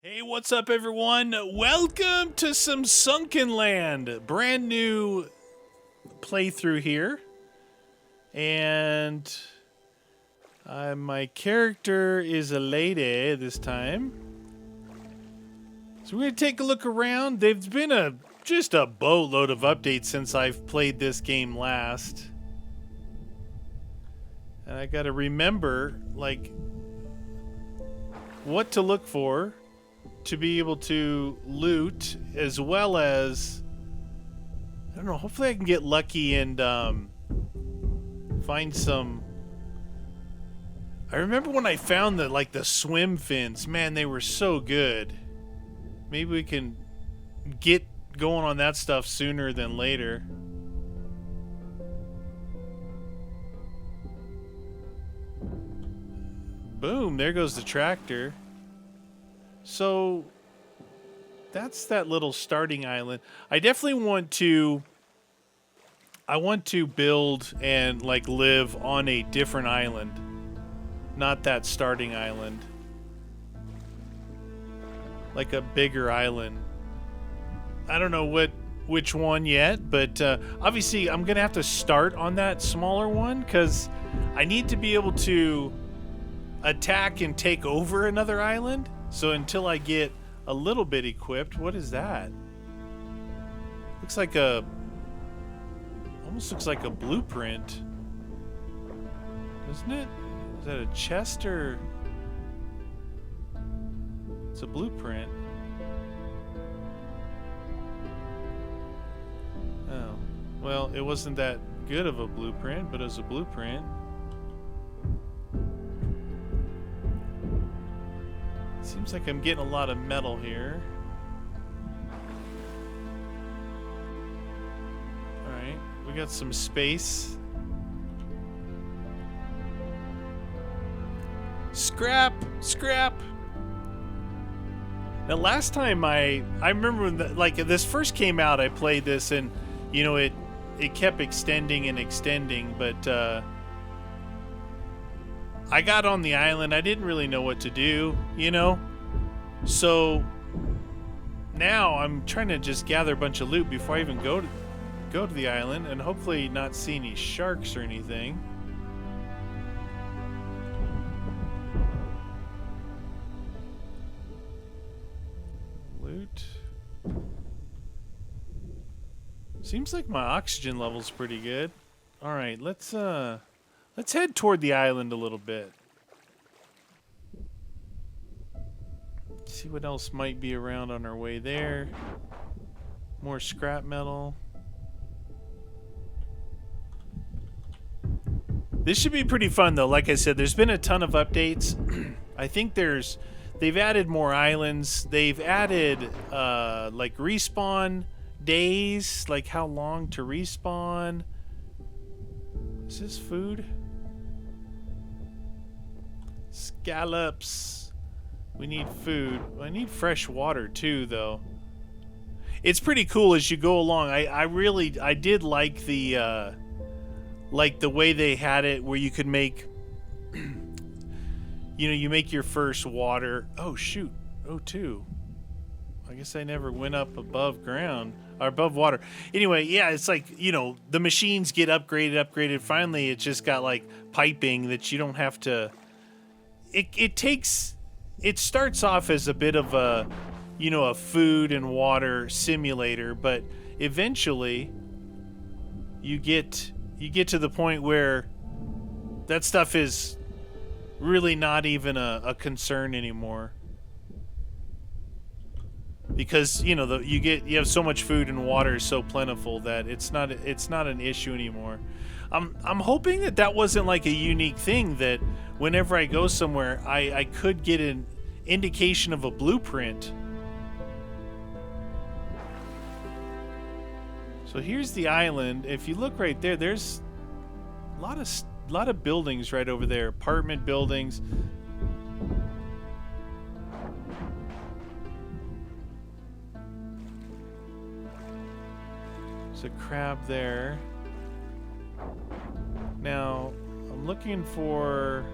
Hey, what's up, everyone? Welcome to some Sunkenland. Brand new playthrough here. And my character is a lady this time. So we're going to take a look around. There's been just a boatload of updates since I've played this game last. And I got to remember, like, what to look for to be able to loot, as well as, I don't know, hopefully I can get lucky and find some. I remember when I found the swim fins, man, they were so good. Maybe we can get going on that stuff sooner than later. Boom, there goes the tractor. So that's that little starting island. I definitely want to build and live on a different island, not that starting island. Like a bigger island. I don't know which one yet, but obviously I'm going to have to start on that smaller one cuz I need to be able to attack and take over another island. So until I get a little bit equipped, what is that? Looks like almost looks like a blueprint. Doesn't it? Is that a chest or? It's a blueprint. Oh, well, it wasn't that good of a blueprint, but it was a blueprint. Seems like I'm getting a lot of metal here. Alright, we got some space. Scrap! Scrap! Now last time I remember when this first came out, I played this and, you know, it kept extending and extending, but I got on the island. I didn't really know what to do, you know? So now I'm trying to just gather a bunch of loot before I even go to the island and hopefully not see any sharks or anything. Loot. Seems like my oxygen level's pretty good. All right, let's head toward the island a little bit. See what else might be around on our way there. More scrap metal. This should be pretty fun though. Like I said, there's been a ton of updates. I think they've added more islands. They've added like respawn days, like how long to respawn. Is this food? Scallops. We need food. I need fresh water too, though. It's pretty cool as you go along. I did like the way they had it, where you could make, you know, you make your first water. Oh shoot! O2. I guess I never went up above ground or above water. Anyway, yeah, it's like, you know, the machines get upgraded. Finally, it just got like piping that you don't have to. It starts off as a bit of a, you know, a food and water simulator, but eventually you get to the point where that stuff is really not even a concern anymore, because, you know, you have so much food and water is so plentiful that it's not an issue anymore. I'm hoping that wasn't like a unique thing, that whenever I go somewhere, I could get an indication of a blueprint. So here's the island. If you look right there, there's a lot of buildings right over there, apartment buildings. There's a crab there. Now, I'm looking for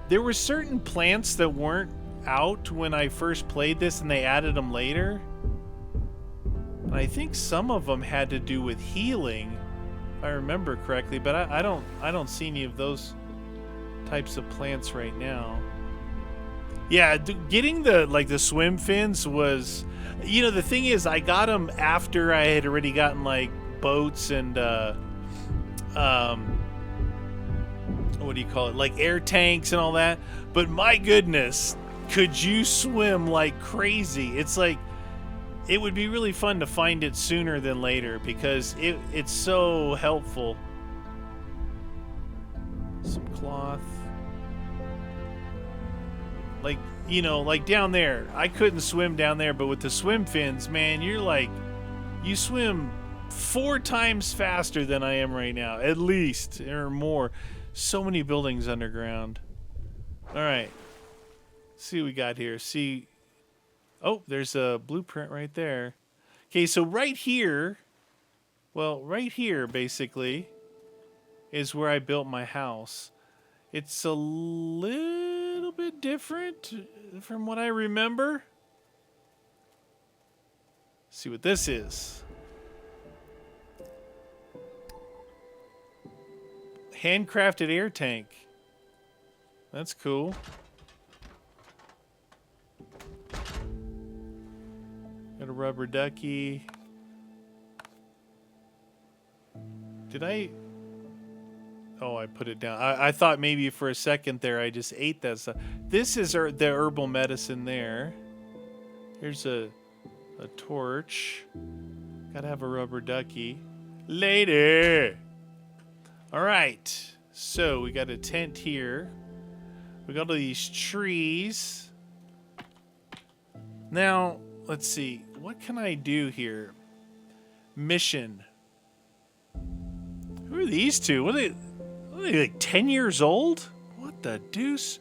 There were certain plants that weren't out when I first played this, and they added them later. And I think some of them had to do with healing, if I remember correctly. But I don't see any of those types of plants right now. Yeah, getting the swim fins was, you know, the thing is, I got them after I had already gotten like boats and what do you call it, like air tanks and all that. But my goodness, could you swim like crazy? It's like, it would be really fun to find it sooner than later because it's so helpful. Some cloth. Like, you know, like down there, I couldn't swim down there, but with the swim fins, man, you're like, you swim 4 times faster than I am right now, at least, or more. So many buildings underground. All right. See what we got here. See, oh, there's a blueprint right there. Okay, so right here, well, right here, basically, is where I built my house. It's a little bit different from what I remember. Let's see what this is. Handcrafted air tank. That's cool. Got a rubber ducky. Did I... Oh, I put it down. I thought maybe for a second there I just ate that stuff. This is the herbal medicine there. Here's a torch. Gotta have a rubber ducky. Lady! Alright. So, we got a tent here. We got all these trees. Now, let's see. What can I do here? Mission. Who are these two? What are they like 10 years old? What the deuce?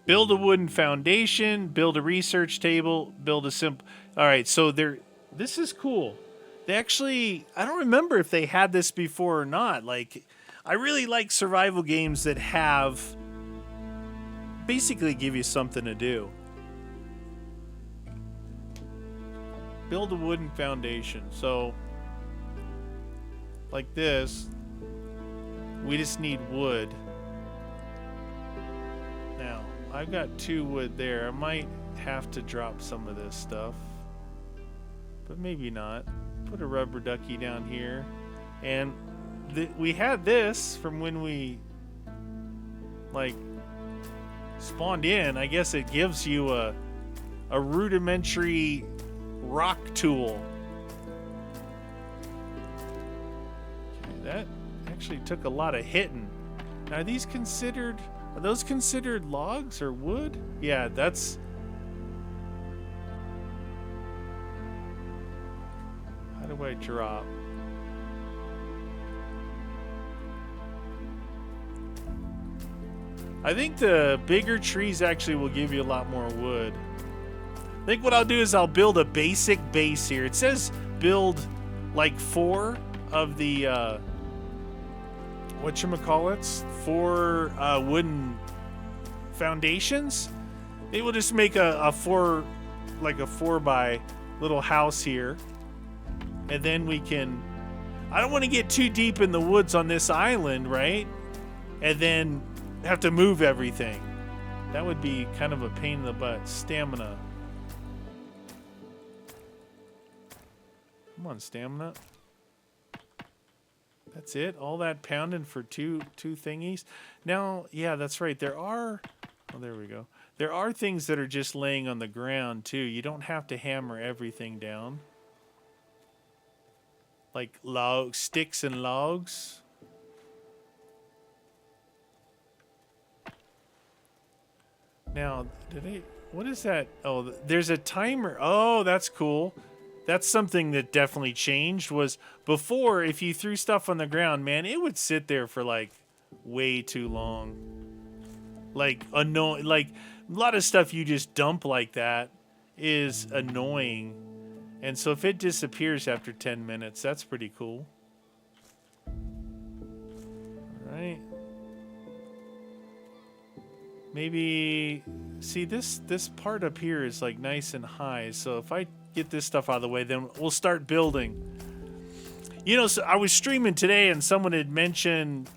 Build a wooden foundation, build a research table, build a simple... Alright, so this is cool. They actually... I don't remember if they had this before or not. Like, I really like survival games that have... basically give you something to do. Build a wooden foundation. So, like this, we just need wood. Now, I've got 2 wood there. I might have to drop some of this stuff, but maybe not. Put a rubber ducky down here. And we had this from when we, like, spawned in. I guess it gives you a rudimentary rock tool. Okay, that actually took a lot of hitting. Now, are those considered logs or wood? Yeah, that's... How do I drop? I think the bigger trees actually will give you a lot more wood. I think what I'll do is I'll build a basic base here. It says build like 4 of the whatchamacallits, 4 wooden foundations. Maybe we'll just make a 4 by little house here. And then we can... I don't want to get too deep in the woods on this island, right? And then have to move everything. That would be kind of a pain in the butt. Stamina. Come on, stamina. That's it? All that pounding for two thingies? Now, yeah, that's right. There are... Oh, there we go. There are things that are just laying on the ground, too. You don't have to hammer everything down. Like sticks and logs. Now, what is that? Oh, there's a timer. Oh, that's cool. That's something that definitely changed. Was before, if you threw stuff on the ground, man, it would sit there for like way too long. Like annoying. Like a lot of stuff you just dump like that is annoying. And so if it disappears after 10 minutes, that's pretty cool. All right. maybe, see, this part up here is like nice and high. So if I get this stuff out of the way, then we'll start building. You know, so I was streaming today and someone had mentioned,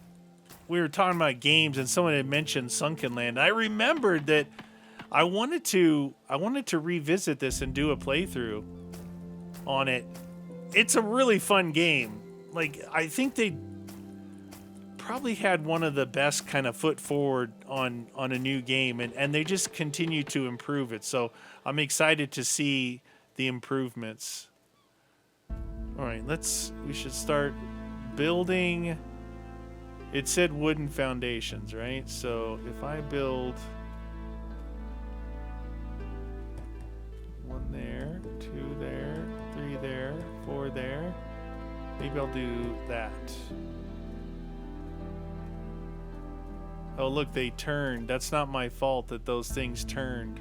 we were talking about games and someone had mentioned Sunkenland. I remembered that I wanted to revisit this and do a playthrough on it. It's a really fun game. Like, I think they probably had one of the best kind of foot forward on a new game, and they just continue to improve it. So I'm excited to see the improvements. All right, we should start building. It said wooden foundations, right? So if I build one there, two there, three there, four there, maybe I'll do that. Oh, look, they turned. That's not my fault that those things turned.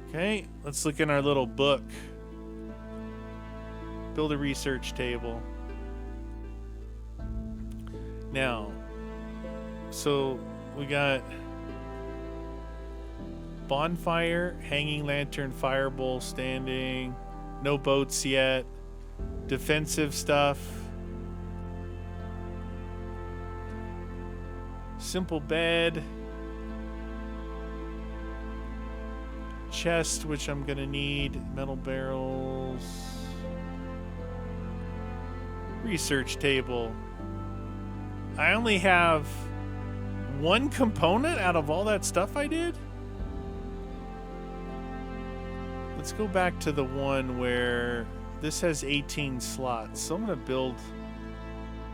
Okay, let's look in our little book. Build a research table. Now, so we got bonfire, hanging lantern, firebowl standing, no boats yet, defensive stuff, simple bed, chest, which I'm gonna need, metal barrels, research table. I only have one component out of all that stuff I did? Let's go back to the one where this has 18 slots. So I'm gonna build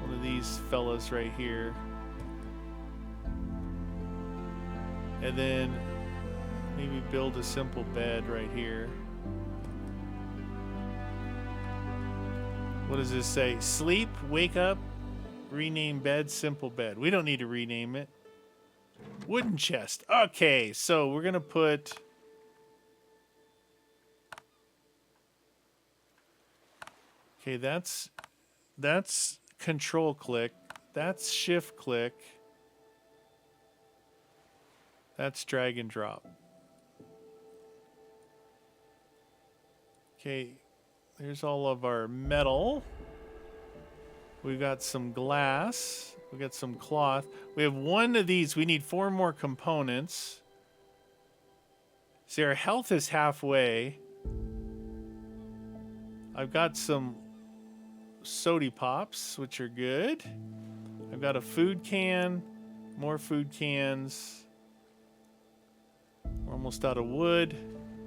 one of these fellas right here. And then maybe build a simple bed right here. What does this say? Sleep, wake up, rename bed, simple bed. We don't need to rename it. Wooden chest. Okay, so we're gonna put... Okay, that's control click. That's shift click. That's drag and drop. Okay, there's all of our metal. We've got some glass. We got some cloth. We have one of these. We need 4 more components. See, our health is halfway. I've got some sody pops, which are good. I've got a food can, more food cans. We're almost out of wood.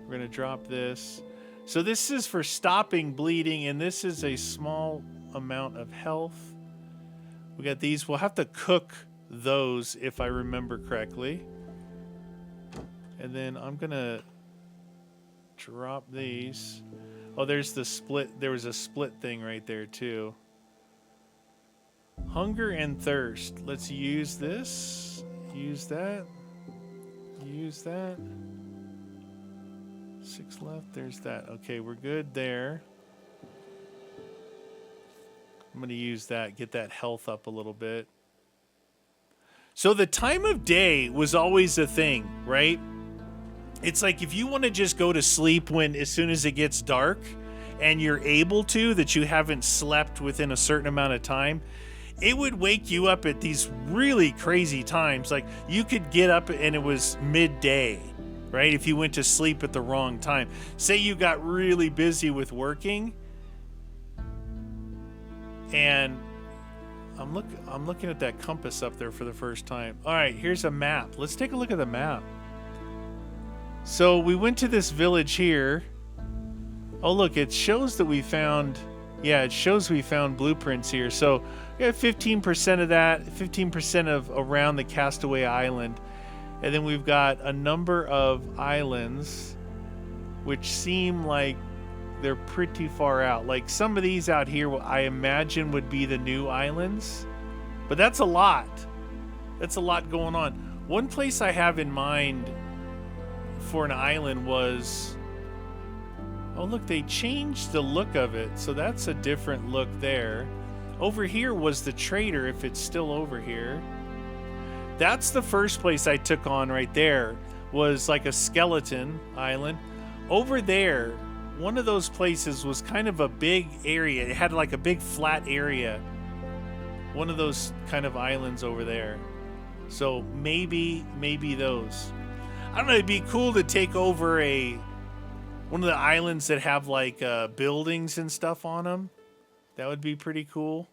We're going to drop this. So this is for stopping bleeding, and this is a small amount of health. We got these. We'll have to cook those if I remember correctly. And then I'm going to drop these. Oh, there's the split. There was a split thing right there too. Hunger and thirst. Let's use this. Use that. Use that. 6 left. There's that. Okay, we're good there. I'm going to use that. Get that health up a little bit. So the time of day was always a thing, right? It's like if you want to just go to sleep as soon as it gets dark and you're able to, that you haven't slept within a certain amount of time, it would wake you up at these really crazy times. Like you could get up and it was midday, right? If you went to sleep at the wrong time. Say you got really busy with working, and I'm looking at that compass up there for the first time. All right, here's a map. Let's take a look at the map. So we went to this village here. Oh, look, it shows that we found, yeah, it shows we found blueprints here. So we have 15% of that, 15% of around the Castaway Island. And then we've got a number of islands which seem like they're pretty far out. Like some of these out here, I imagine would be the new islands. But that's a lot. That's a lot going on. One place I have in mind for an island was, oh look, they changed the look of it, so that's a different look there. Over here was the trader, if it's still over here. That's the first place I took on right there, was like a skeleton island. Over there, one of those places was kind of a big area. It had like a big flat area. One of those kind of islands over there. So maybe those. I don't know, it'd be cool to take over one of the islands that have like buildings and stuff on them. That would be pretty cool.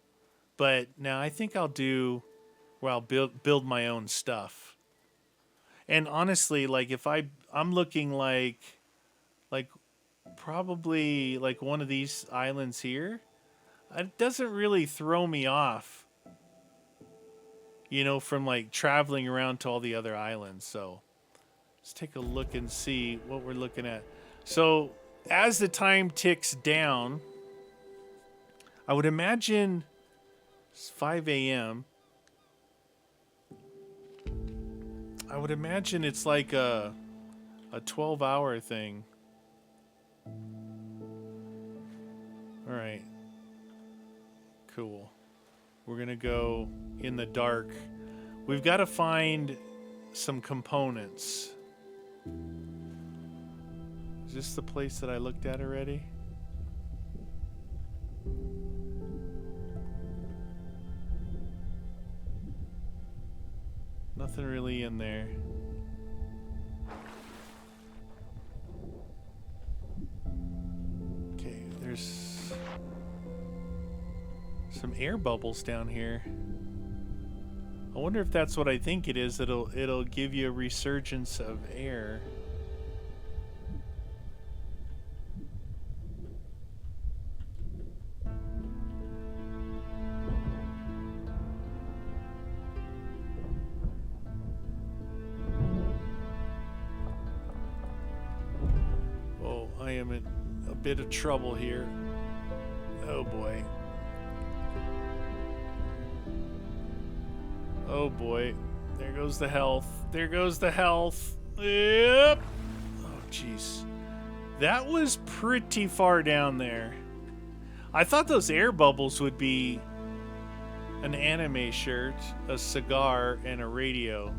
But now I think I'll build my own stuff. And honestly, like if I'm looking like probably like one of these islands here, it doesn't really throw me off, you know, from like traveling around to all the other islands. So let's take a look and see what we're looking at. So as the time ticks down, I would imagine it's 5 a.m. I would imagine it's like a 12-hour thing. All right. Cool. We're going to go in the dark. We've got to find some components. Is this the place that I looked at already? Nothing really in there. Okay, there's some air bubbles down here. I wonder if that's what I think it is. It'll give you a resurgence of air. Oh, I am in a bit of trouble here. Oh boy. Oh boy. There goes the health. There goes the health. Yep. Oh jeez. That was pretty far down there. I thought those air bubbles would be an anime shirt, a cigar, and a radio.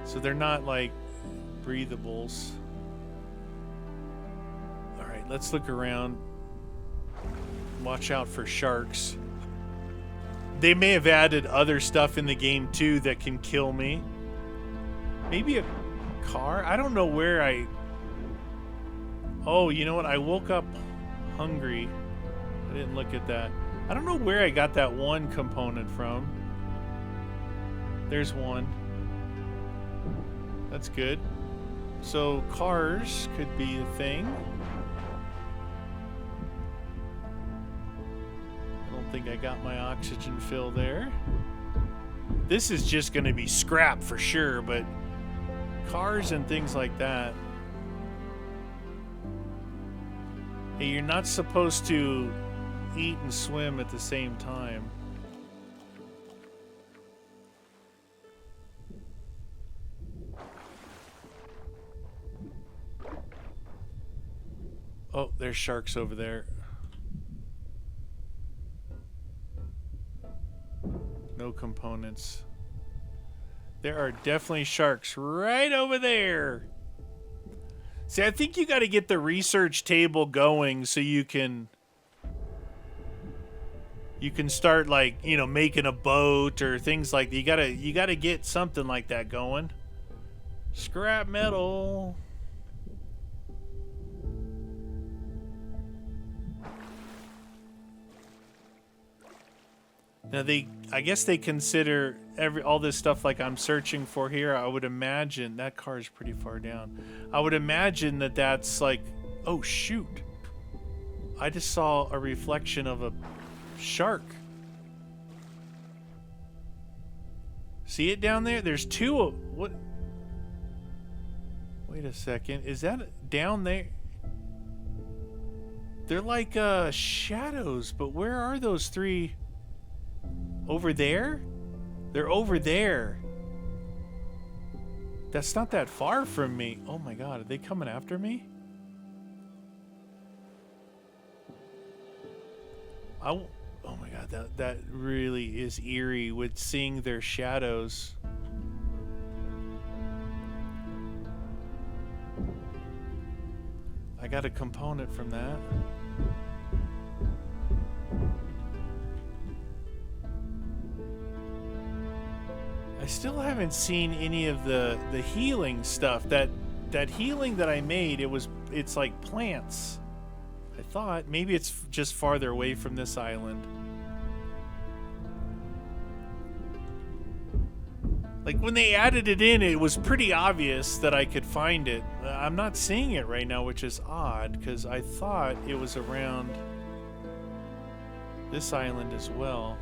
So they're not like breathables. Alright, let's look around. Watch out for sharks. They may have added other stuff in the game too that can kill me. Maybe a car? I don't know where Oh, you know what? I woke up hungry. I didn't look at that. I don't know where I got that one component from. There's one. That's good. So cars could be a thing. I don't think I got my oxygen fill there. This is just going to be scrap for sure, but cars and things like that. Hey, you're not supposed to eat and swim at the same time. Oh, there's sharks over there. No components. There are definitely sharks right over there. See, I think you got to get the research table going so you can start, like, you know, making a boat or things like that. You gotta get something like that going. Scrap metal. Now I guess they consider all this stuff like I'm searching for here. I would imagine that car is pretty far down. I would imagine that that's like, oh shoot. I just saw a reflection of a shark. See it down there? There's two of what? Wait a second. Is that down there? They're like shadows, but where are those three? Over there? They're over there. That's not that far from me. Oh my god, are they coming after me? Oh my god, God, that really is eerie with seeing their shadows. I got a component from that. I still haven't seen any of the healing stuff. That healing that I made, it's like plants. I thought maybe it's just farther away from this island. Like when they added it in, it was pretty obvious that I could find it. I'm not seeing it right now, which is odd because I thought it was around this island as well.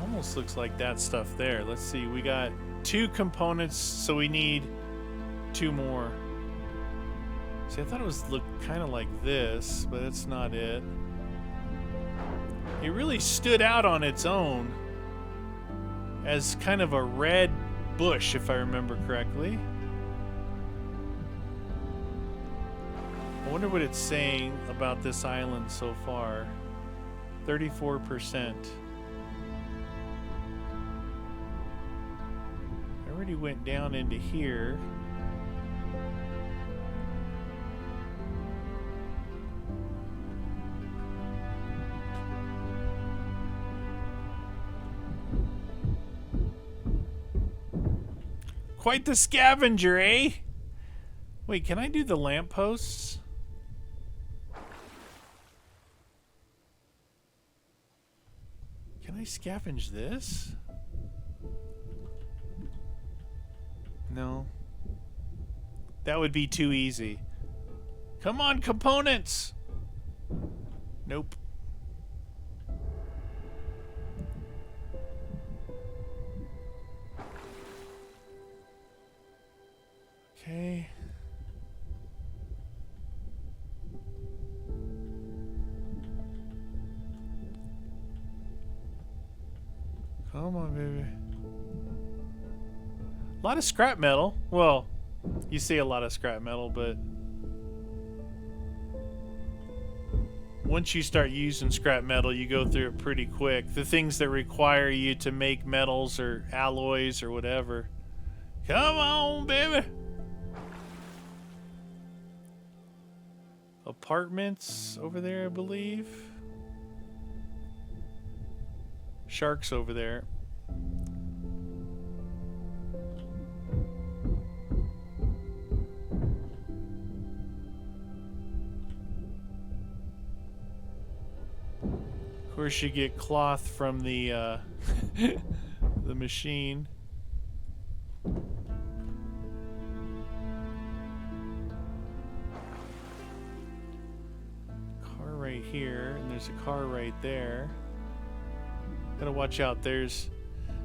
Almost looks like that stuff there. Let's see, we got 2 components, so we need 2 more. See, I thought it was look kind of like this, but it's not it. It really stood out on its own as kind of a red bush, if I remember correctly. I wonder what it's saying about this island so far. 34%. I already went down into here. Quite the scavenger, eh? Wait, can I do the lampposts? Can I scavenge this? No. That would be too easy. Come on, components! Nope. Okay. Come on, baby. A lot of scrap metal. Well, you see a lot of scrap metal, but once you start using scrap metal, you go through it pretty quick. The things that require you to make metals or alloys or whatever. Come on, baby. Apartments over there, I believe. Sharks over there. Of course, you get cloth from the the machine. Right here, and there's a car right there. Gotta watch out. There's,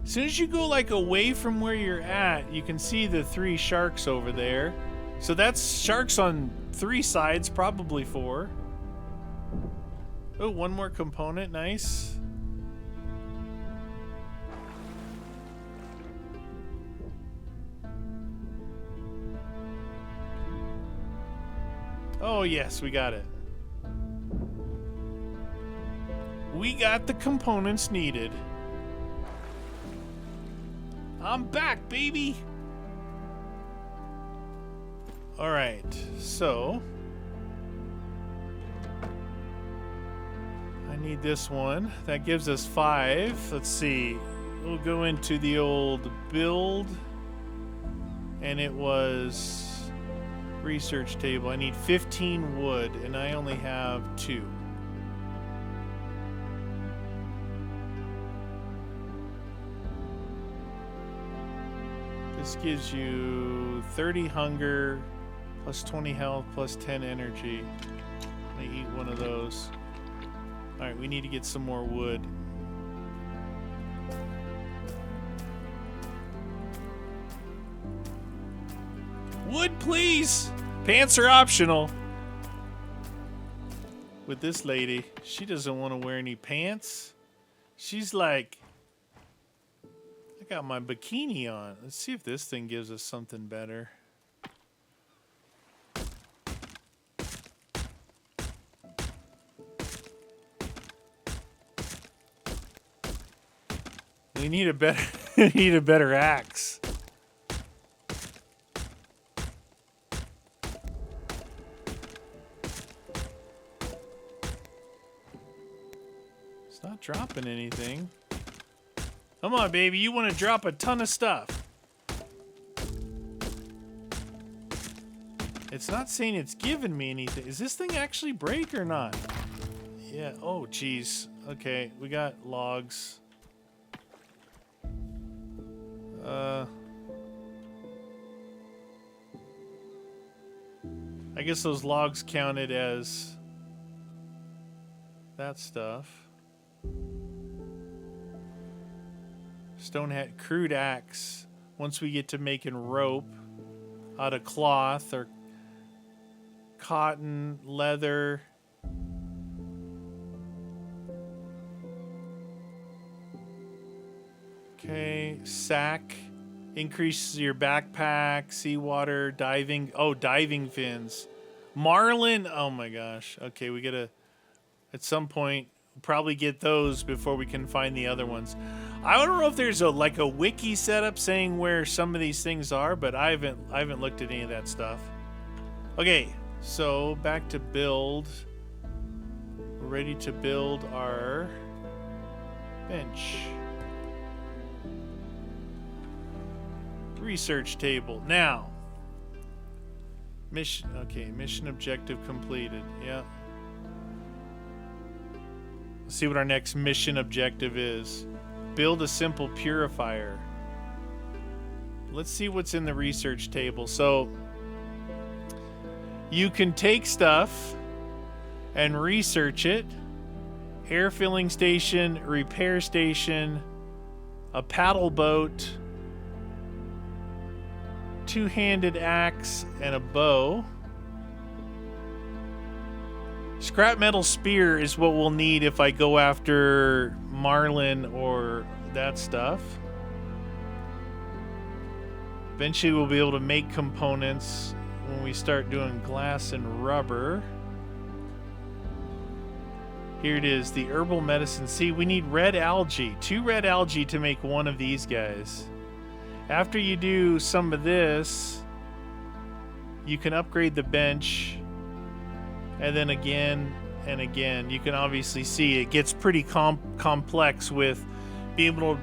as soon as you go like away from where you're at, you can see the 3 sharks over there. So that's sharks on 3 sides, probably 4. Oh, 1 more component. Nice. Oh yes, we got it. We got the components needed. I'm back, baby! Alright, so I need this one. That gives us 5. Let's see. We'll go into the old build. And it was research table. I need 15 wood, and I only have 2. This gives you 30 hunger, plus 20 health, plus 10 energy. I'm gonna eat one of those. Alright, we need to get some more wood. Wood, please! Pants are optional. With this lady, she doesn't want to wear any pants. She's like, I got my bikini on. Let's see if this thing gives us something better. We need a better we need a better axe. It's not dropping anything. Come on, baby, you want to drop a ton of stuff. It's not saying it's giving me anything. Is this thing actually break or not? Yeah, oh geez. Okay, we got logs. I guess those logs counted as that stuff. Stone hat, crude axe. Once we get to making rope out of cloth or cotton, leather. Okay, sack. Increases your backpack, seawater, diving. Oh, diving fins. Marlin. Oh my gosh. Okay, we gotta, at some point, probably get those before we can find the other ones. I don't know if there's a like a wiki setup saying where some of these things are, but I haven't looked at any of that stuff. Okay, so back to build. We're ready to build our bench. Research table. Now. Mission, okay, mission objective completed. Yeah. Let's see what our next mission objective is. Build a simple purifier. Let's see what's in the research table. So, you can take stuff and research it. Air filling station, repair station, a paddle boat, two-handed axe, and a bow. Scrap metal spear is what we'll need if I go after marlin or that stuff. Eventually we'll be able to make components when we start doing glass and rubber. Here it is, the herbal medicine. See, we need red algae. 2 red algae to make one of these guys. After you do some of this, you can upgrade the bench, and then again and again. You can obviously see it gets pretty complex with being able to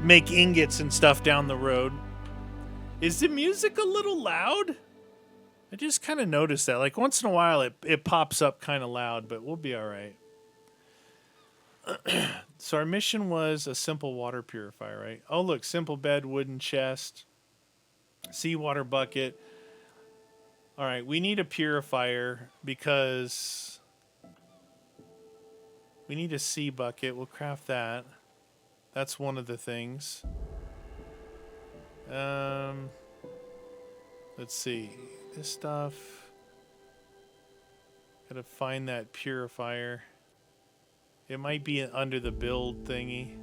make ingots and stuff down the road. Is the music a little loud? I just kind of noticed that. Like once in a while it pops up kind of loud, but we'll be all right. So our mission was a simple water purifier, right? Oh, look, simple bed, wooden chest, seawater bucket. All right, we need a purifier because we need a sea bucket. We'll craft that. That's one of the things. Let's see. This stuff. Gotta find that purifier. It might be under the build thingy.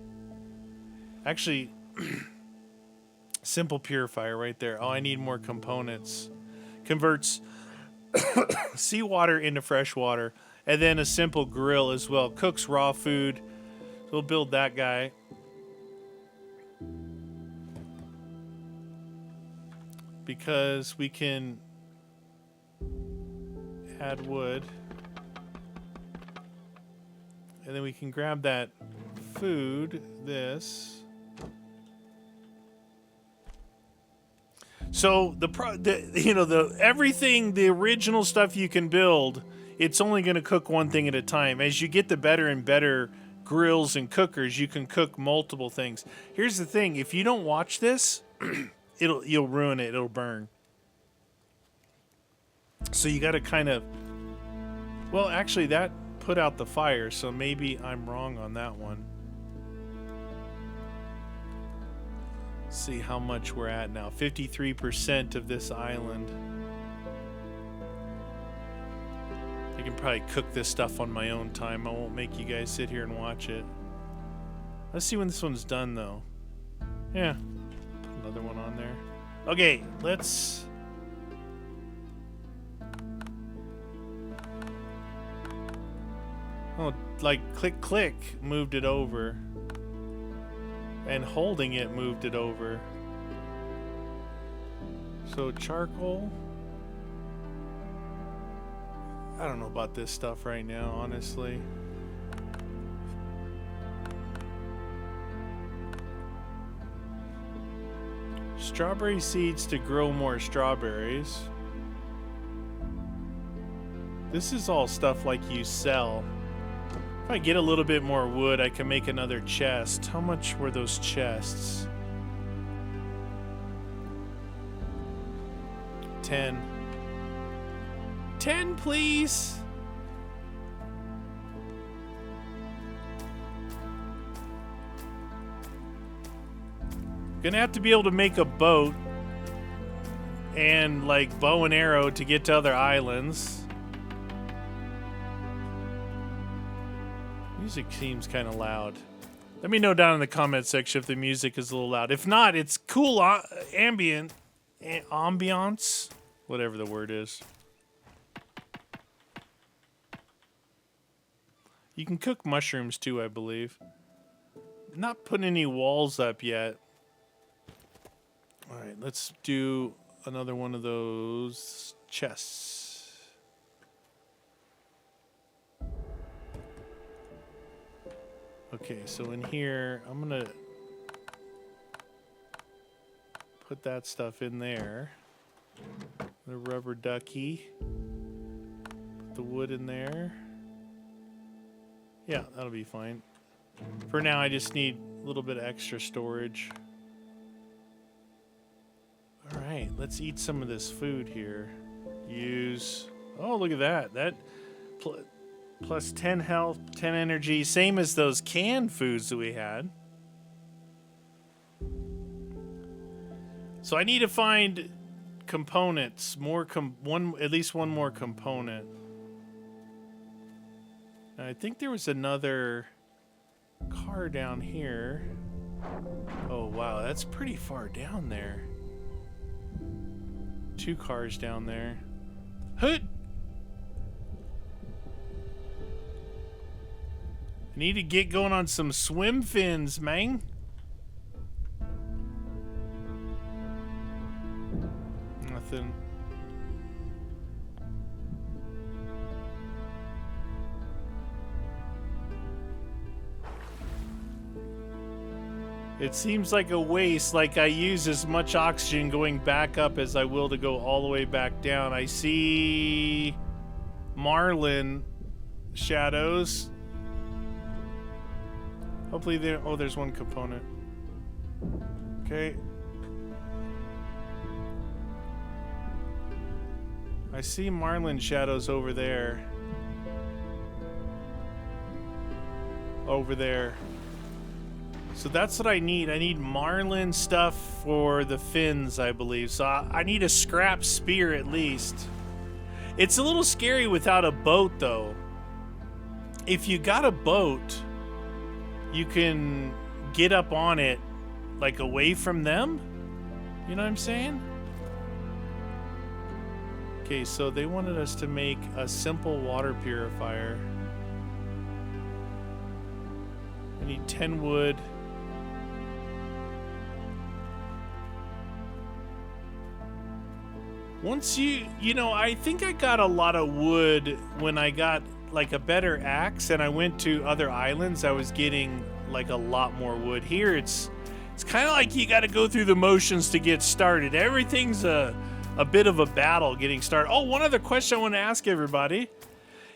Actually, simple purifier right there. Oh, I need more components. Converts seawater into fresh water. And then a simple grill as well. Cooks raw food. So we'll build that guy. Because we can add wood. And then we can grab that food, this. So everything, the original stuff you can build, it's only going to cook one thing at a time. As you get the better and better grills and cookers, you can cook multiple things. Here's the thing, if you don't watch this, you'll ruin it, it'll burn. So you got to kind of, well, actually that put out the fire, so maybe I'm wrong on that one. Let's see how much we're at now. 53% of this island. I can probably cook this stuff on my own time. I won't make you guys sit here and watch it. Let's see when this one's done, though. Yeah. Put another one on there. Okay, let's... Oh, like click, click, moved it over. And holding it moved it over. So charcoal. I don't know about this stuff right now, honestly. Strawberry seeds to grow more strawberries. This is all stuff like you sell. If I get a little bit more wood, I can make another chest. How much were those chests? 10. 10, please. Gonna have to be able to make a boat and like bow and arrow to get to other islands. Music seems kind of loud. Let me know down in the comment section if the music is a little loud. If not, it's cool ambience, whatever the word is. You can cook mushrooms too, I believe. Not putting any walls up yet. All right, let's do another one of those chests. Okay, so in here, I'm gonna put that stuff in there. The rubber ducky. Put the wood in there. Yeah, that'll be fine. For now, I just need a little bit of extra storage. All right, let's eat some of this food here. Use... Oh, look at that. That plus 10 health, 10 energy. Same as those canned foods that we had. So I need to find components. At least one more component. I think there was another car down here. Oh, wow, that's pretty far down there. 2 cars down there. Hood! I need to get going on some swim fins, man. Nothing. It seems like a waste, like I use as much oxygen going back up as I will to go all the way back down. I see marlin shadows. Hopefully there... Oh, there's one component. Okay. I see marlin shadows over there. Over there. So that's what I need. I need marlin stuff for the fins, I believe. So I need a scrap spear at least. It's a little scary without a boat, though. If you got a boat, you can get up on it, like, away from them. You know what I'm saying? Okay, so they wanted us to make a simple water purifier. I need 10 wood. Once you know, I think I got a lot of wood when I got like a better axe and I went to other islands. I was getting like a lot more wood. Here it's kind of like you got to go through the motions to get started. Everything's a bit of a battle getting started. Oh, one other question I want to ask everybody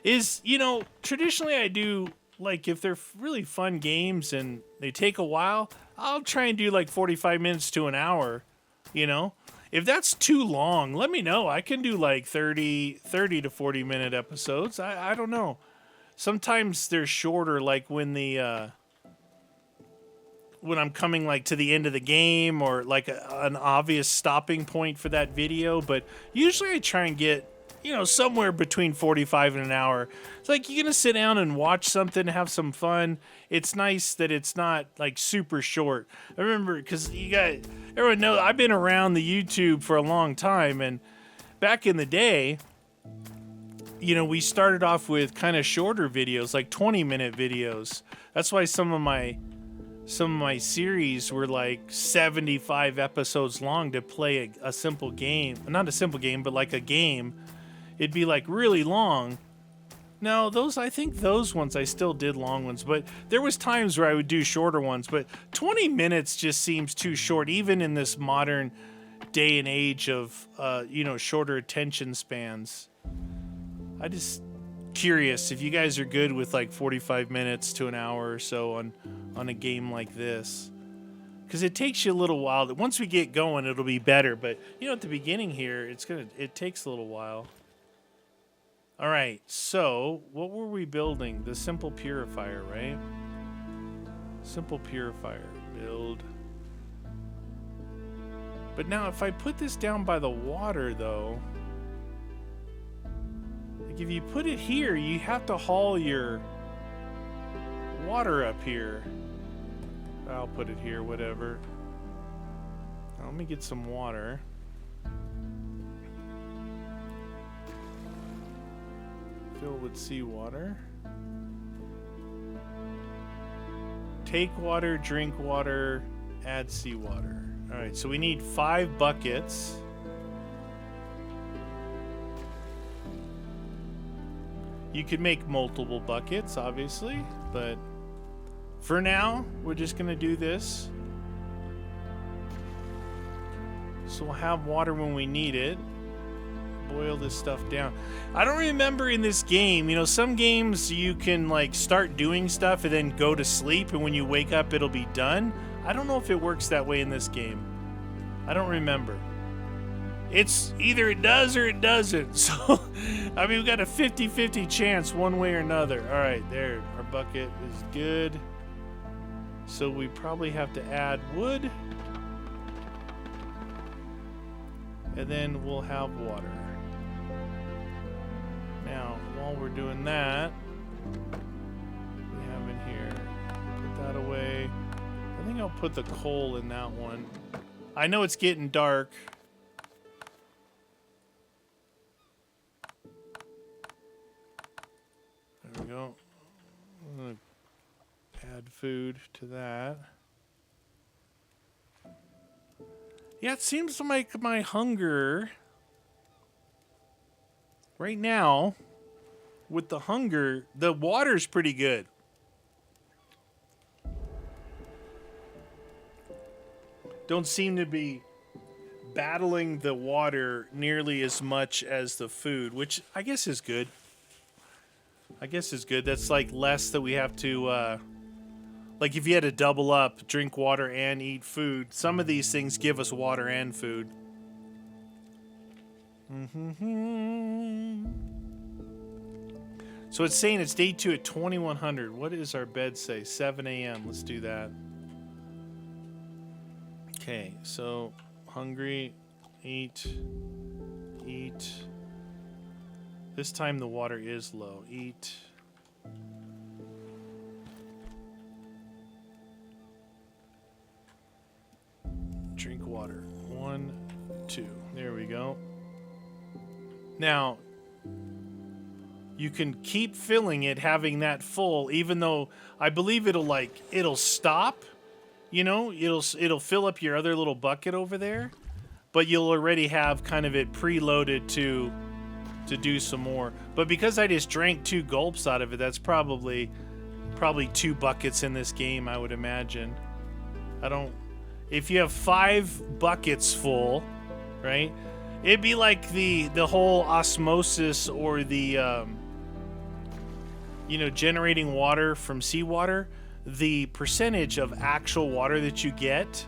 is, you know, traditionally I do, like, if they're really fun games and they take a while, I'll try and do like 45 minutes to an hour, you know. If that's too long, let me know. I can do like 30 to 40 minute episodes. I don't know. Sometimes they're shorter, like when I'm coming like to the end of the game or like an obvious stopping point for that video. But usually I try and get, you know, somewhere between 45 and an hour. It's like you're going to sit down and watch something, have some fun. It's nice that it's not like super short. I remember, because everyone knows I've been around the YouTube for a long time, and back in the day, you know, we started off with kind of shorter videos, like 20-minute videos. That's why some of my some of my series were like 75 episodes long to play a simple game. Not a simple game, but like a game. It'd be like really long. No, I think those ones I still did long ones, but there was times where I would do shorter ones, but 20 minutes just seems too short, even in this modern day and age of, shorter attention spans. I just curious if you guys are good with like 45 minutes to an hour or so on a game like this, because it takes you a little while. Once we get going, it'll be better, but at the beginning here, it takes a little while. All right, so what were we building? The simple purifier, right? Simple purifier, build. But now if I put this down by the water though, like if you put it here, you have to haul your water up here. I'll put it here, whatever. Now, let me get some water. Fill with seawater. Take water, drink water, add seawater. All right, so we need 5 buckets. You could make multiple buckets, obviously, but for now, we're just gonna do this. So we'll have water when we need it. Boil this stuff down. I don't remember in this game, some games you can like start doing stuff and then go to sleep, and when you wake up it'll be done. I don't know if it works that way in this game. I don't remember. It's either it does or it doesn't. So, I mean, we've got a 50-50 chance one way or another. All right, there. Our bucket is good. So we probably have to add wood. And then we'll have water. Now, while we're doing that, we have in here, put that away. I think I'll put the coal in that one. I know it's getting dark. There we go. I'm gonna add food to that. Yeah, it seems like my hunger right now, with the hunger, the water's pretty good. Don't seem to be battling the water nearly as much as the food, which I guess is good. That's like less that we have to, like if you had to double up, drink water and eat food, some of these things give us water and food. So it's saying it's day 2 at 2100. What does our bed say? 7 a.m. Let's do that. Okay, so hungry, eat. This time the water is low. Eat. Drink water. 1, 2. There we go. Now, you can keep filling it, having that full, even though I believe it'll stop. It'll fill up your other little bucket over there, but you'll already have kind of it preloaded to do some more. But because I just drank 2 gulps out of it, that's probably 2 buckets in this game, I would imagine. If you have 5 buckets full, right? It'd be like the whole osmosis or the generating water from seawater. The percentage of actual water that you get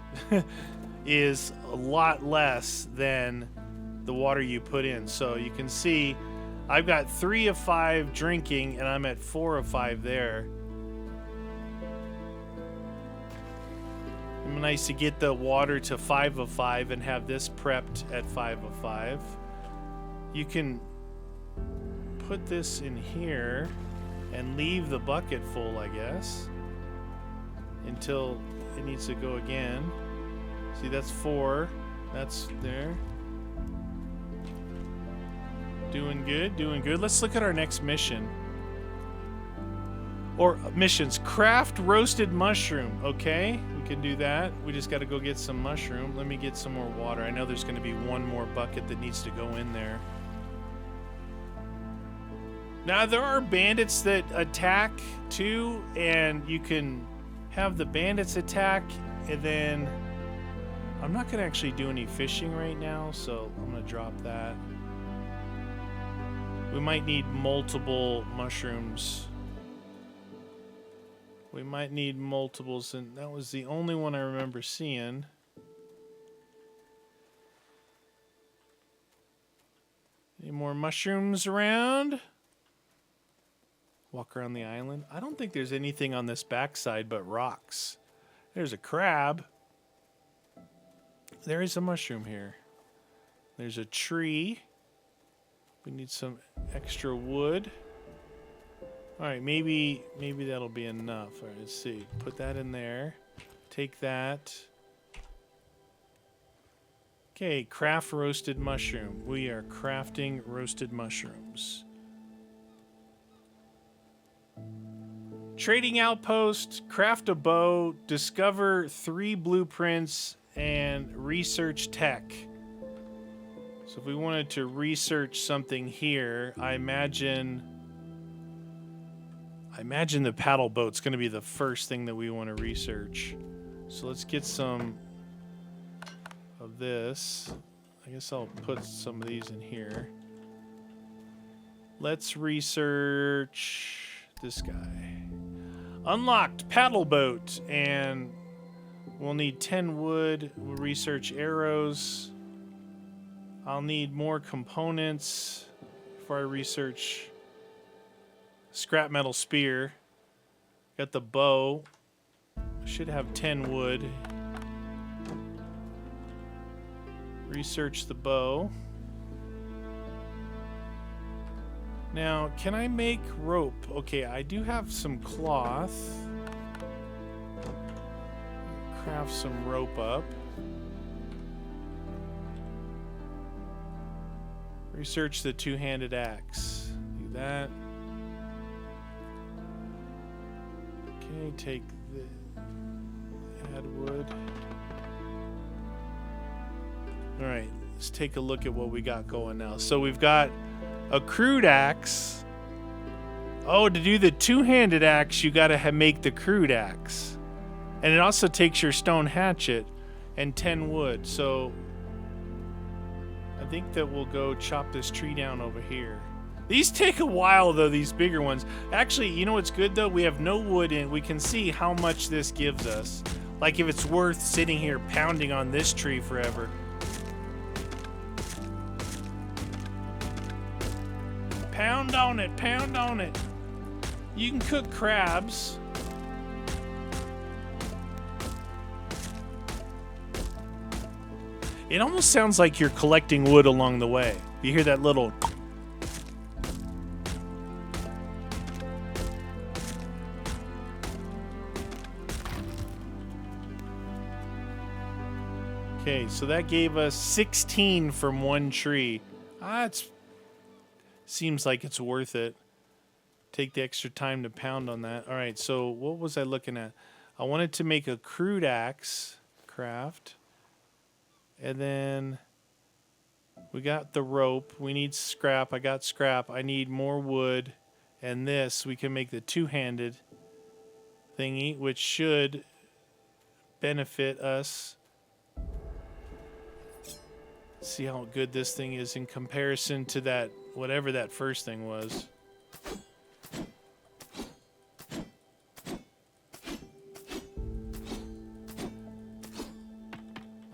is a lot less than the water you put in. So you can see I've got 3 of 5 drinking and I'm at 4 of 5 there. It'd be nice to get the water to 5 of 5 and have this prepped at 5 of 5. You can put this in here and leave the bucket full, I guess, until it needs to go again. See, that's 4. That's there. Doing good. Let's look at our next mission. Or missions. Craft roasted mushroom. Okay, we can do that. We just got to go get some mushroom. Let me get some more water. I know there's going to be one more bucket that needs to go in there. Now, there are bandits that attack too, and you can have the bandits attack, and then I'm not going to actually do any fishing right now, so I'm going to drop that. We might need multiple mushrooms. We might need multiples, and that was the only one I remember seeing. Any more mushrooms around? Walk around the island. I don't think there's anything on this backside but rocks. There's a crab. There is a mushroom here. There's a tree. We need some extra wood. All right, maybe that'll be enough. All right, let's see. Put that in there. Take that. Okay, craft roasted mushroom. We are crafting roasted mushrooms. Trading outpost, craft a bow, discover 3 blueprints, and research tech. So if we wanted to research something here, I imagine the paddle boat's going to be the first thing that we want to research. So let's get some of this. I guess I'll put some of these in here. Let's research this guy. Unlocked paddle boat, and we'll need 10 wood. We'll research arrows. I'll need more components before I research scrap metal spear. Got the bow. Should have 10 wood. Research the bow. Now, can I make rope? Okay, I do have some cloth. Craft some rope up. Research the two-handed axe. Do that. Okay, take the add wood. All right, let's take a look at what we got going now. So we've got a crude axe. Oh, to do the two-handed axe, you gotta make the crude axe. And it also takes your stone hatchet and 10 wood. So I think that we'll go chop this tree down over here. These take a while though, these bigger ones. Actually, you know what's good though? We have no wood in. We can see how much this gives us. Like if it's worth sitting here pounding on this tree forever. Pound on it, pound on it. You can cook crabs. It almost sounds like you're collecting wood along the way. You hear that little... Okay, so that gave us 16 from one tree. It's seems like it's worth it. Take the extra time to pound on that. All right, so what was I looking at? I wanted to make a crude axe craft. And then we got the rope. We need scrap. I got scrap. I need more wood. And this, we can make the two-handed thingy, which should benefit us. See how good this thing is in comparison to that, whatever that first thing was.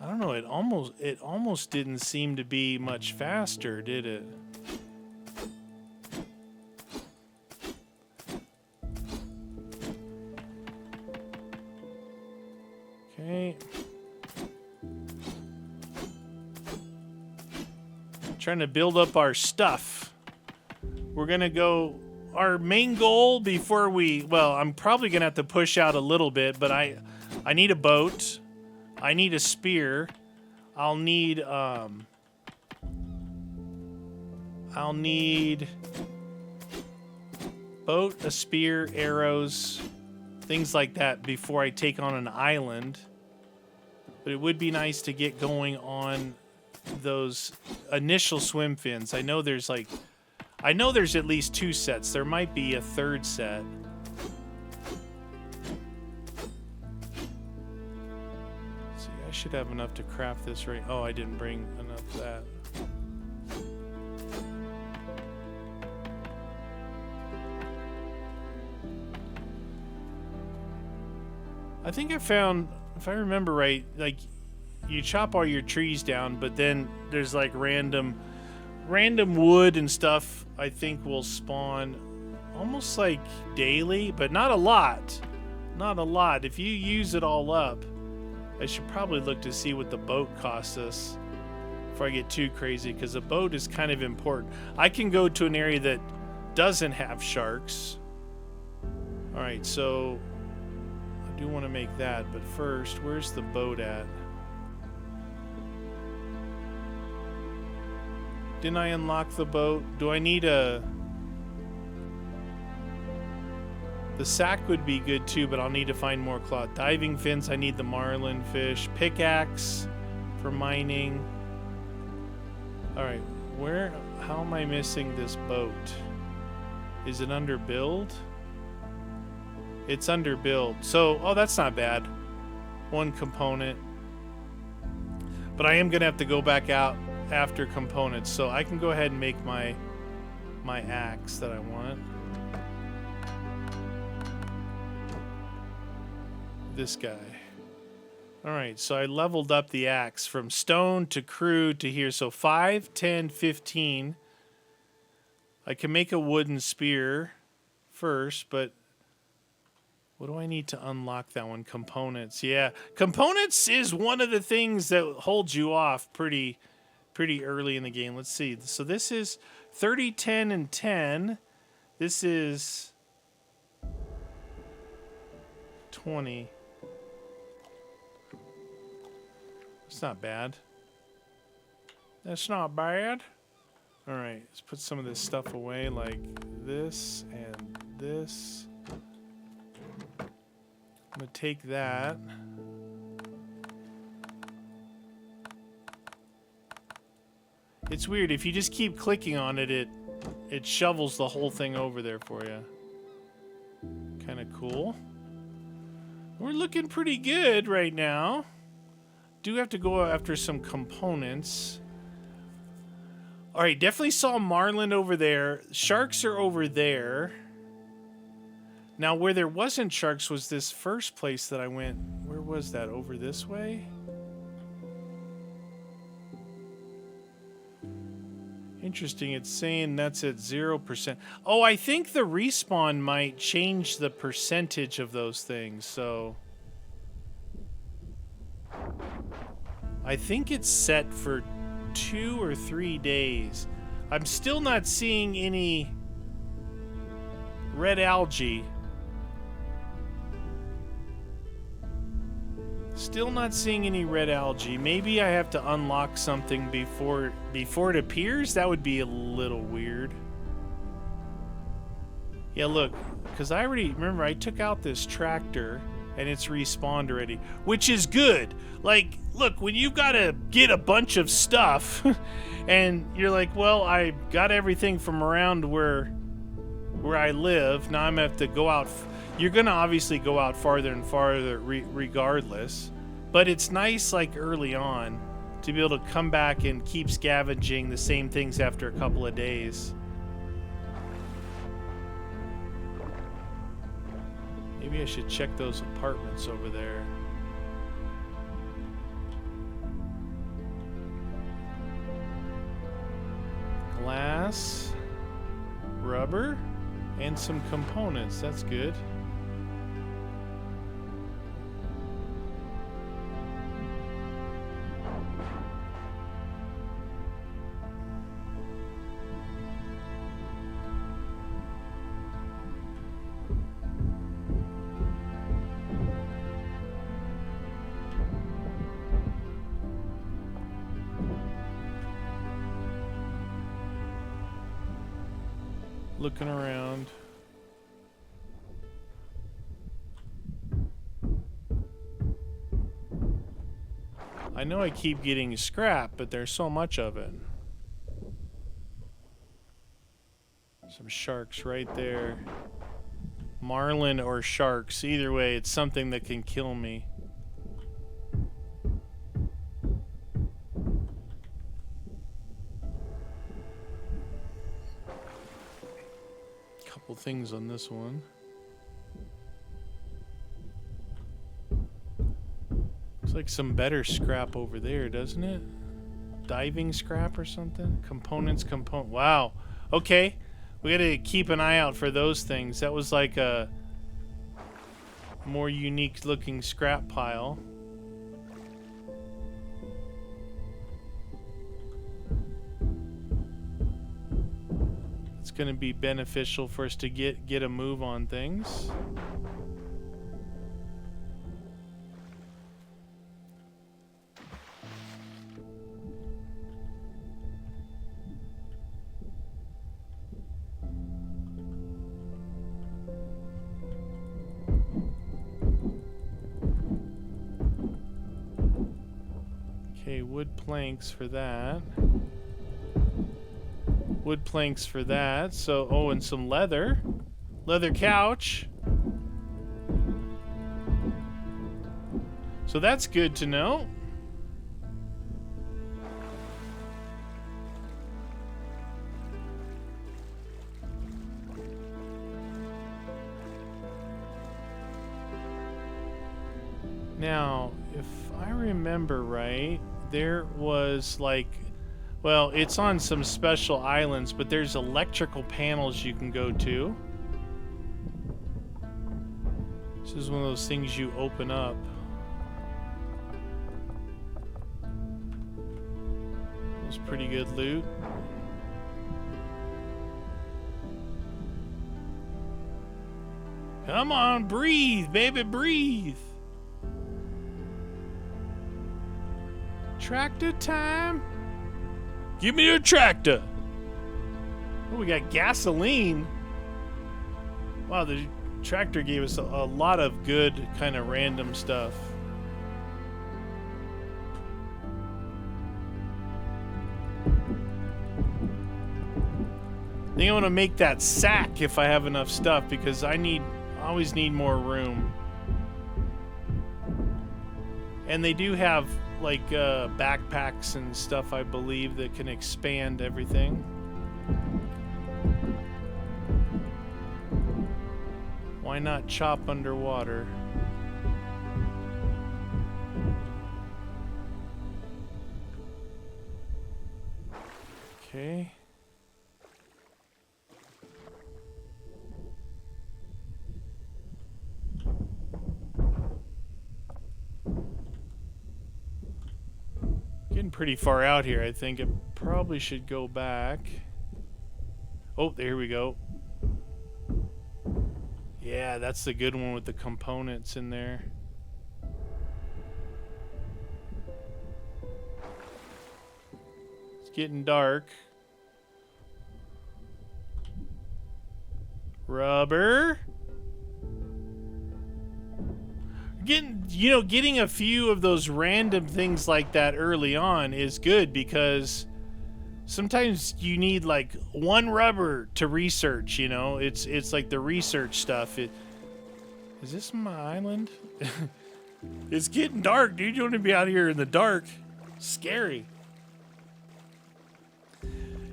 I don't know, it almost didn't seem to be much faster, did it? Okay. Trying to build up our stuff. We're gonna go, our main goal before we, well, I'm probably gonna have to push out a little bit, but I need a boat. I need a spear. I'll need boat, a spear, arrows, things like that before I take on an island. But it would be nice to get going on those initial swim fins. I know there's at least 2 sets. There might be a 3rd set. Let's see, I should have enough to craft this right. Oh, I didn't bring enough of that. I think I found, if I remember right, like you chop all your trees down, but then there's like random wood and stuff I think will spawn almost like daily, but not a lot. Not a lot. If you use it all up, I should probably look to see what the boat costs us before I get too crazy, because a boat is kind of important. I can go to an area that doesn't have sharks. All right, so I do want to make that, but first, where's the boat at? Didn't I unlock the boat? Do I need a... The sack would be good too, but I'll need to find more cloth. Diving fins, I need the marlin fish. Pickaxe for mining. Alright, how am I missing this boat? Is it under build? It's under build. So, oh, that's not bad. 1 component. But I am going to have to go back out after components. So I can go ahead and make my axe that I want. This guy. Alright, so I leveled up the axe from stone to crude to here. So 5, 10, 15. I can make a wooden spear first, but what do I need to unlock that one? Components. Yeah, components is one of the things that holds you off pretty early in the game. Let's see. So this is 30, 10, and 10. This is 20. It's not bad. That's not bad. All right, let's put some of this stuff away, like this and this. I'm gonna take that. It's weird, if you just keep clicking on it, it shovels the whole thing over there for you. Kind of cool. We're looking pretty good right now. Do have to go after some components. All right, definitely saw marlin over there. Sharks are over there. Now, where there wasn't sharks was this first place that I went. Where was that? Over this way? Interesting. It's saying that's at 0%. Oh, I think the respawn might change the percentage of those things, so... I think it's set for 2 or 3 days. I'm still not seeing any red algae. Still not seeing any red algae. Maybe I have to unlock something before it appears? That would be a little weird. Yeah, look, because I already remember I took out this tractor and it's respawned already, which is good. Like, look, when you've got to get a bunch of stuff and you're like, well, I got everything from around where I live. Now I'm gonna have to go out. You're gonna obviously go out farther and farther regardless, but it's nice, like early on, to be able to come back and keep scavenging the same things after a couple of days. Maybe I should check those apartments over there. Glass, rubber, and some components. That's good. Looking around. I know I keep getting scrap, but there's so much of it. Some sharks right there. Marlin or sharks. Either way, it's something that can kill me. Couple things on this one. Looks like some better scrap over there, doesn't it? Diving scrap or something? Components, wow. Okay. We gotta keep an eye out for those things. That was like a more unique looking scrap pile. It's gonna be beneficial for us to get a move on things. Okay, wood planks for that. Wood planks for that. So, oh, and some leather. Leather couch. So that's good to know. Now, if I remember right, there was like, well, it's on some special islands, but there's electrical panels you can go to. This is one of those things you open up. It was pretty good loot. Come on, breathe, baby, breathe. Tractor time. Give me a tractor. Oh, we got gasoline. Wow, the tractor gave us a lot of good kind of random stuff. I think I want to make that sack if I have enough stuff, because I always need more room. And they do have like backpacks and stuff, I believe, that can expand everything. Why not chop underwater? Okay. Getting pretty far out here. I think it probably should go back. Oh, there we go. Yeah, that's the good one with the components in there. It's getting dark. Rubber. Getting a few of those random things like that early on is good, because sometimes you need like one rubber to research, it's like the research stuff. Is this my island? It's getting dark, dude. You want to be out here in the dark. Scary.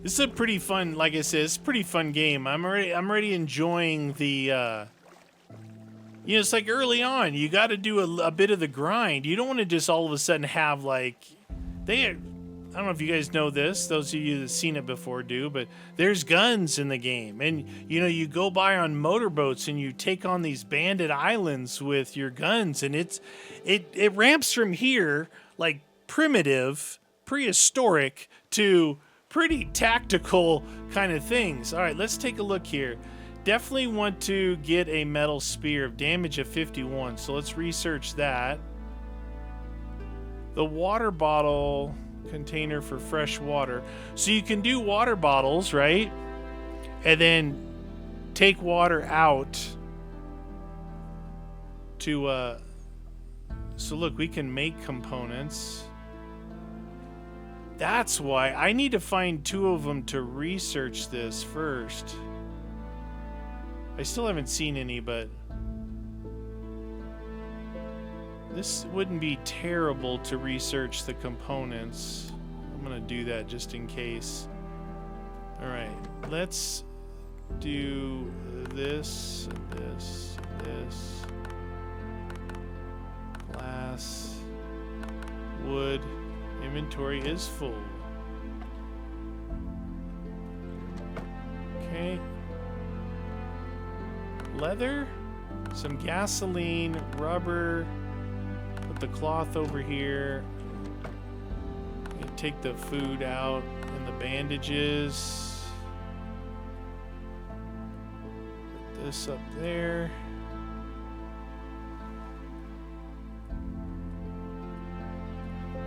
This is a pretty fun, like I said, it's a pretty fun game. I'm already enjoying the it's like early on, you got to do a bit of the grind. You don't want to just all of a sudden have like, I don't know if you guys know this, those of you that have seen it before do, but there's guns in the game. And, you go by on motorboats and you take on these bandit islands with your guns. And it ramps from here, like primitive, prehistoric, to pretty tactical kind of things. All right, let's take a look here. Definitely want to get a metal spear of damage of 51, so let's research that. The water bottle container for fresh water. So you can do water bottles, right? And then take water out to, so look, we can make components. That's why. I need to find 2 of them to research this first. I still haven't seen any, but this wouldn't be terrible to research the components. I'm gonna do that just in case. Alright, let's do this and this and this. Glass. Wood. Inventory is full. Okay. Leather. Some gasoline. Rubber. Put the cloth over here. Take the food out and the bandages. Put this up there.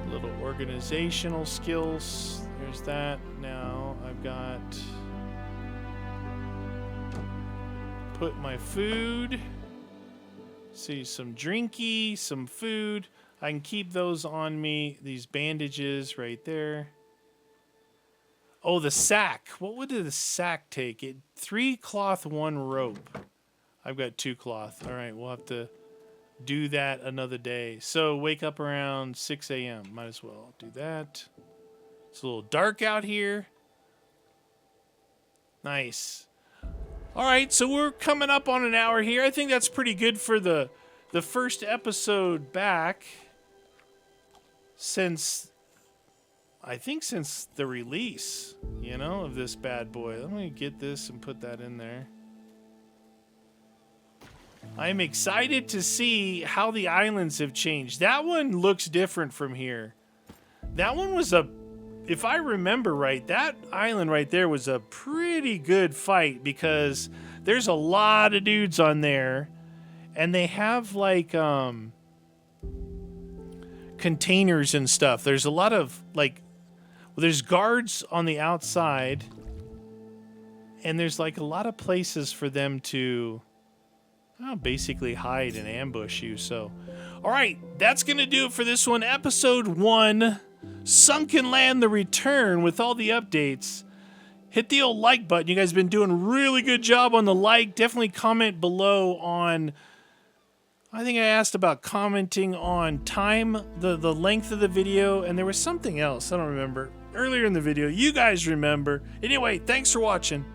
Little organizational skills. There's that. Now I've got put my food. See, some drinky, some food. I can keep those on me. These bandages right there. Oh, the sack. What would the sack take? 3 cloth, 1 rope. I've got 2 cloth. All right, we'll have to do that another day. So wake up around 6 a.m. Might as well do that. It's a little dark out here. Nice. All right, so we're coming up on an hour here. I think that's pretty good for the first episode back since the release, you know, of this bad boy. Let me get this and put that in there. I'm excited to see how the islands have changed. That one looks different from here. That one was if I remember right, that island right there was a pretty good fight because there's a lot of dudes on there and they have like containers and stuff. There's a lot of like, well, there's guards on the outside and there's like a lot of places for them to basically hide and ambush you. So, all right, that's going to do it for this one. Episode 1, Sunkenland The Return with all the updates. Hit the old like button. You guys have been doing a really good job on the like. Definitely comment below on, I think I asked about commenting on time, the length of the video, and there was something else. I don't remember. Earlier in the video, you guys remember. Anyway, thanks for watching.